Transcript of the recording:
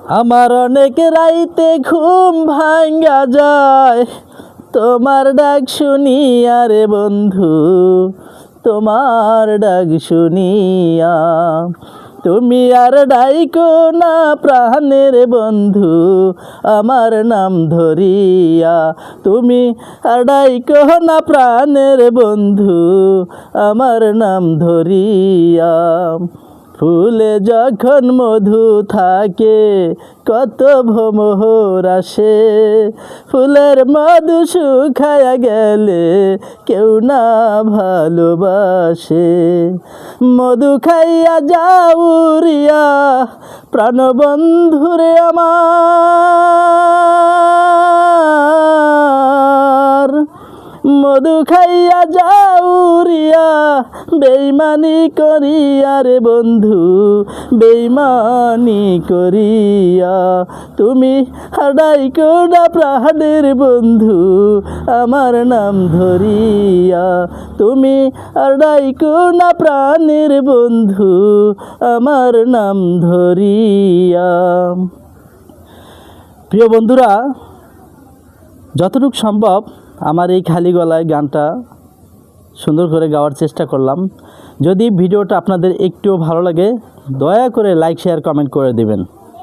আমার অনেক রাইতে ঘুম ভাঙ্গা যায় তোমার ডাক শুনিয়া রে বন্ধু, তোমার ডাক শুনিয়া। তুমি আর ডাইকো না প্রাণের বন্ধু, আমার নাম ধরিয়া। তুমি আর ডাইকো না প্রাণের বন্ধু, আমার নাম ধরিয়া। ফুলে যখন মধু থাকে কত ভ্রমর আসে, ফুলের মধু শুকায়া গেলে কেউ না ভালোবাসে। মধু খাইয়া যাউরিয়া প্রাণবন্ধুরে আমার, মধু খাইয়া যাউরিয়া বেইমানি করিয়া রে বন্ধু, বেইমানি করিয়া। তুমি হাডাইকো না প্রাণের বন্ধু, আমার নাম ধরিয়া। তুমি হাডাইকো না প্রাণের বন্ধু, আমার নাম ধরিয়া। প্রিয় বন্ধুরা, যতটুকু সম্ভব আমার এই খালি গলায় গানটা সুন্দর করে গাওয়ার চেষ্টা করলাম। যদি ভিডিওটা আপনাদের একটুও ভালো লাগে দয়া করে লাইক শেয়ার কমেন্ট করে দিবেন।